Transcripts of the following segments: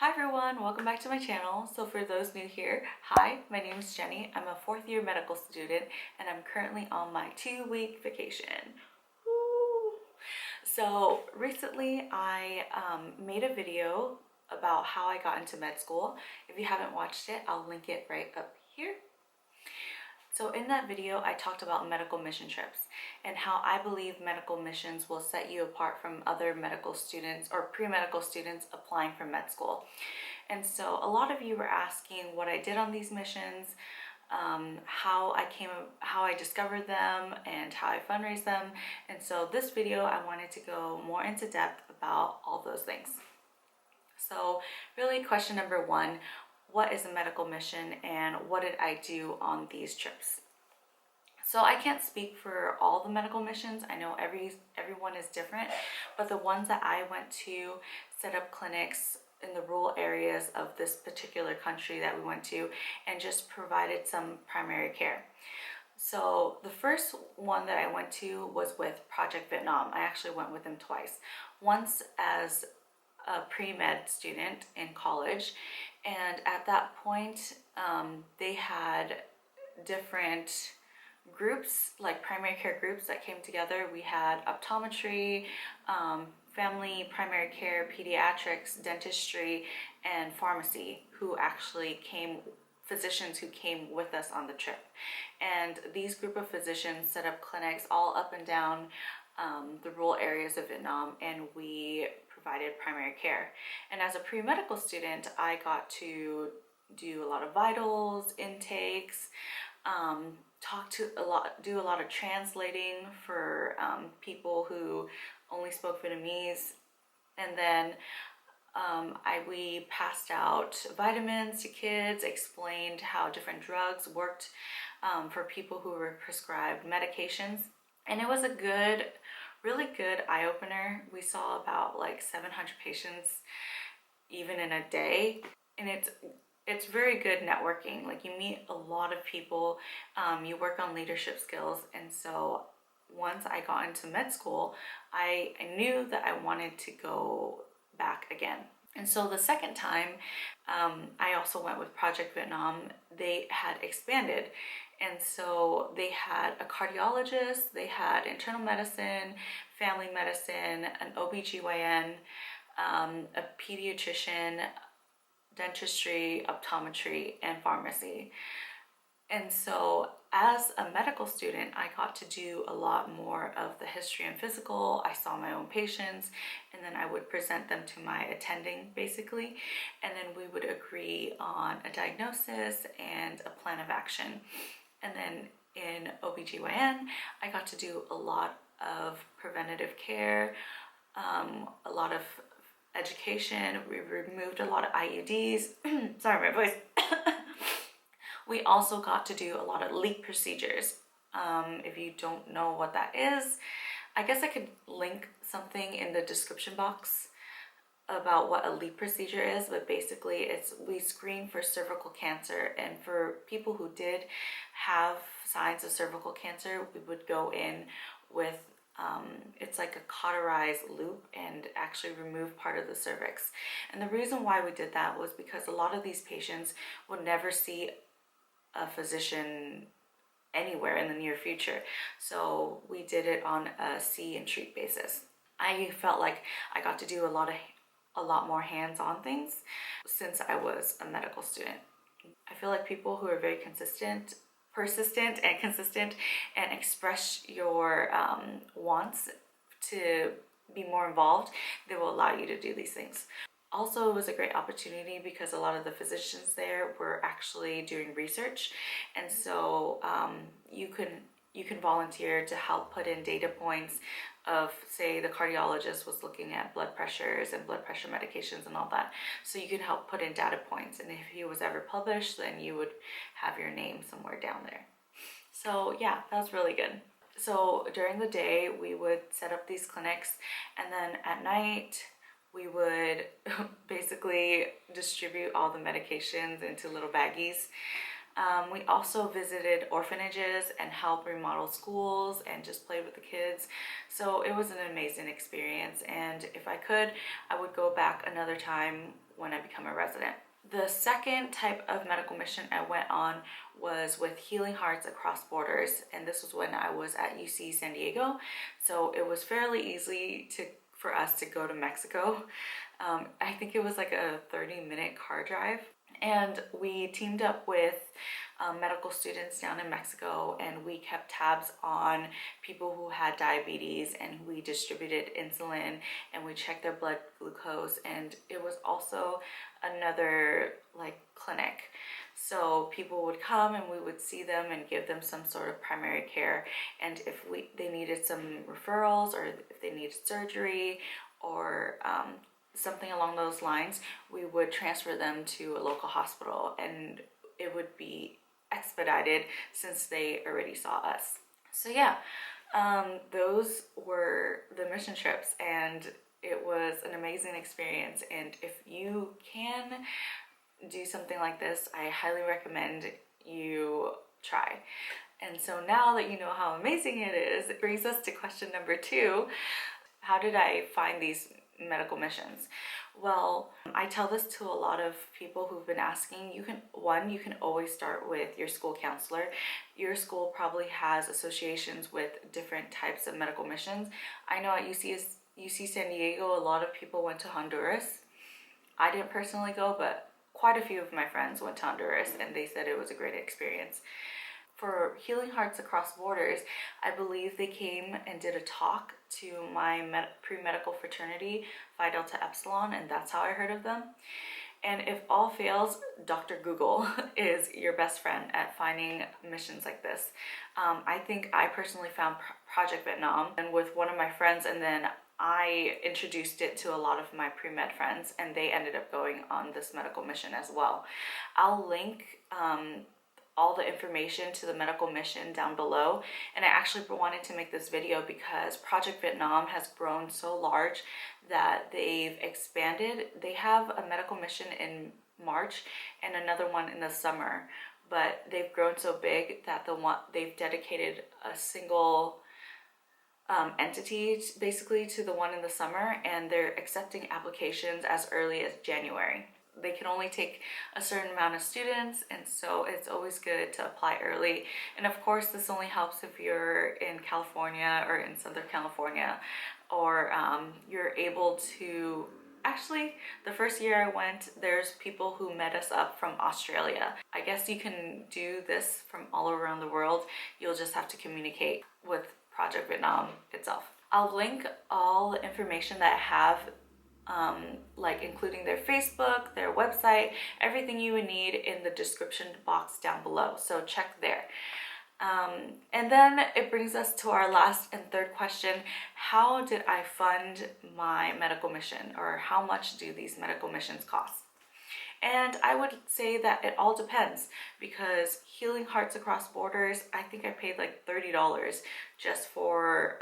Hi everyone, welcome back to my channel. So for those new here, hi, my name is Jenny. I'm a fourth year medical student and I'm currently on my 2-week vacation. Woo! So recently I made a video about how I got into med school. If you haven't watched it, I'll link it right up here. So in that video, I talked about medical mission trips and how I believe medical missions will set you apart from other medical students or pre-medical students applying for med school. And so a lot of you were asking what I did on these missions, how I discovered them and how I fundraised them. And so this video, I wanted to go more into depth about all those things. So really question number one, what is a medical mission and what did I do on these trips? So I can't speak for all the medical missions. I know everyone is different, but the ones that I went to set up clinics in the rural areas of this particular country that we went to and just provided some primary care. So the first one that I went to was with Project Vietnam. I actually went with them twice. Once as a pre-med student in college, and at that point they had different groups, like primary care groups that came together. We had optometry, family primary care, pediatrics, dentistry, and pharmacy physicians who came with us on the trip. And these group of physicians set up clinics all up and down the rural areas of Vietnam, and we provided primary care. And as a pre-medical student, I got to do a lot of vitals, intakes, do a lot of translating for people who only spoke Vietnamese. And then we passed out vitamins to kids, explained how different drugs worked for people who were prescribed medications. And it was a really good eye-opener. We saw about like 700 patients even in a day. And it's very good networking. Like, you meet a lot of people, you work on leadership skills. And so once I got into med school, I knew that I wanted to go back again. And so the second time, I also went with Project Vietnam. They had expanded. And so they had a cardiologist, they had internal medicine, family medicine, an OBGYN, a pediatrician, dentistry, optometry, and pharmacy. And so as a medical student, I got to do a lot more of the history and physical. I saw my own patients, and then I would present them to my attending, basically. And then we would agree on a diagnosis and a plan of action. And then in OBGYN, I got to do a lot of preventative care, a lot of education. We removed a lot of IUDs. Sorry, my voice. We also got to do a lot of LEEP procedures. If you don't know what that is, I guess I could link something in the description box about what a LEEP procedure is, but basically we screen for cervical cancer, and for people who did have signs of cervical cancer, we would go in with it's like a cauterized loop and actually remove part of the cervix. And the reason why we did that was because a lot of these patients would never see a physician anywhere in the near future. So we did it on a see and treat basis. I felt like I got to do a lot more hands-on things since I was a medical student. I feel like people who are very persistent and consistent and express your wants to be more involved, they will allow you to do these things. Also, it was a great opportunity because a lot of the physicians there were actually doing research, and so you can volunteer to help put in data points of, say, the cardiologist was looking at blood pressures and blood pressure medications and all that. So you can help put in data points, and if he was ever published, then you would have your name somewhere down there. So yeah, that was really good. So during the day, we would set up these clinics, and then at night, we would basically distribute all the medications into little baggies. We also visited orphanages and helped remodel schools and just played with the kids. So it was an amazing experience, and if I could, I would go back another time when I become a resident. The second type of medical mission I went on was with Healing Hearts Across Borders, and this was when I was at UC San Diego. So it was fairly easy for us to go to Mexico. I think it was like a 30-minute car drive. And we teamed up with medical students down in Mexico, and we kept tabs on people who had diabetes, and we distributed insulin, and we checked their blood glucose, and it was also another like clinic. So people would come and we would see them and give them some sort of primary care, and if they needed some referrals, or if they needed surgery, or something along those lines, we would transfer them to a local hospital, and it would be expedited since they already saw us. So yeah, those were the mission trips, and it was an amazing experience. And if you can do something like this, I highly recommend you try. And so now that you know how amazing it is, it brings us to question number 2. How did I find these medical missions? Well, I tell this to a lot of people who've been asking. You can always start with your school counselor. Your school probably has associations with different types of medical missions. I know at UC San Diego, a lot of people went to Honduras. I didn't personally go, but quite a few of my friends went to Honduras, and they said it was a great experience. For Healing Hearts Across Borders, I believe they came and did a talk to my pre-medical fraternity, Phi Delta Epsilon, and that's how I heard of them. And if all fails, Dr. Google is your best friend at finding missions like this. I think I personally found Project Vietnam and with one of my friends, and then I introduced it to a lot of my pre-med friends, and they ended up going on this medical mission as well. I'll link all the information to the medical mission down below. And I actually wanted to make this video because Project Vietnam has grown so large that they've expanded. They have a medical mission in March and another one in the summer, but they've grown so big that they've dedicated a single entity basically to the one in the summer, and they're accepting applications as early as January. They can only take a certain amount of students, and so it's always good to apply early. And of course, this only helps if you're in California or in Southern California, or you're able to. Actually, the first year I went, there's people who met us up from Australia. I guess you can do this from all around the world. You'll just have to communicate with Project Vietnam itself. I'll link all the information that I have, like including their Facebook, their website, everything you would need in the description box down below. So check there. And then it brings us to our last and third question. How did I fund my medical mission, or how much do these medical missions cost? And I would say that it all depends, because Healing Hearts Across Borders, I think I paid like $30 just for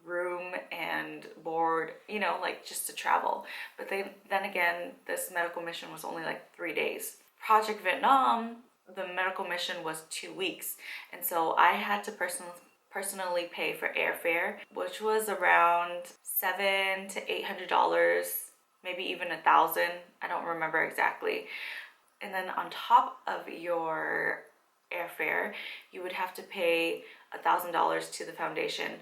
room and board, like just to travel. But then again, this medical mission was only like 3 days. Project Vietnam, the medical mission was 2 weeks. And so I had to personally pay for airfare, which was around $700 to $800. Maybe even $1,000, I don't remember exactly. And then on top of your airfare, you would have to pay $1,000 to the foundation,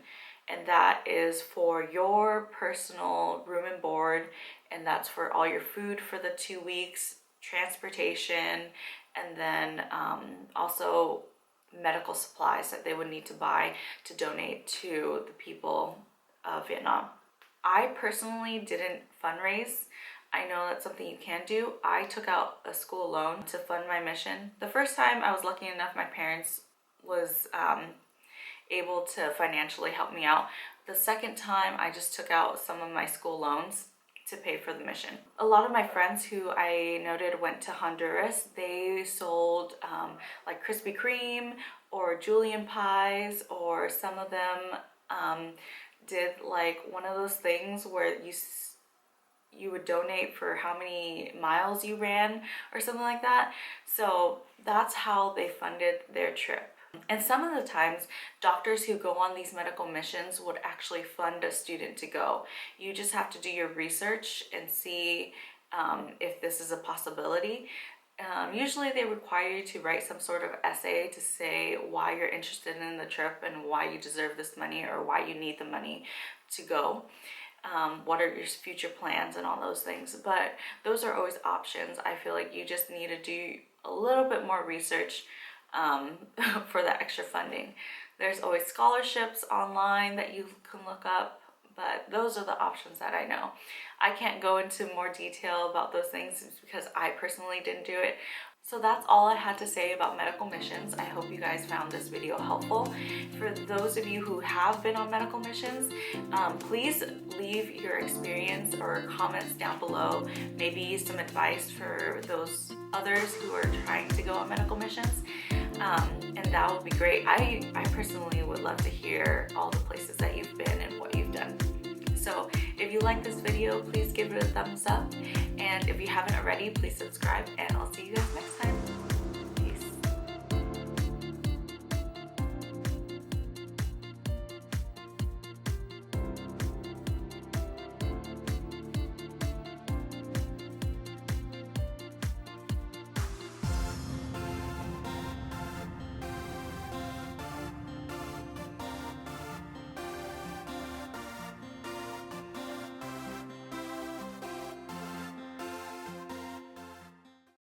and that is for your personal room and board, and that's for all your food for the 2 weeks, transportation, and then also medical supplies that they would need to buy to donate to the people of Vietnam. I personally didn't fundraise. I know that's something you can do. I took out a school loan to fund my mission. The first time I was lucky enough, my parents was able to financially help me out. The second time, I just took out some of my school loans to pay for the mission. A lot of my friends who I noted went to Honduras, they sold like Krispy Kreme or julienne pies, or some of them did like one of those things where you would donate for how many miles you ran or something like that. So that's how they funded their trip. And some of the times, doctors who go on these medical missions would actually fund a student to go. You just have to do your research and see if this is a possibility. Usually they require you to write some sort of essay to say why you're interested in the trip and why you deserve this money or why you need the money to go. What are your future plans and all those things. But those are always options. I feel like you just need to do a little bit more research for the extra funding. There's always scholarships online that you can look up, but those are the options that I know. I can't go into more detail about those things because I personally didn't do it. So that's all I had to say about medical missions. I hope you guys found this video helpful. For those of you who have been on medical missions, please leave your experience or comments down below. Maybe some advice for those others who are trying to go on medical missions. And that would be great. I personally would love to hear all the places that you've been and what you've done. So if you like this video, please give it a thumbs up. And if you haven't already, please subscribe, and I'll see you guys next time.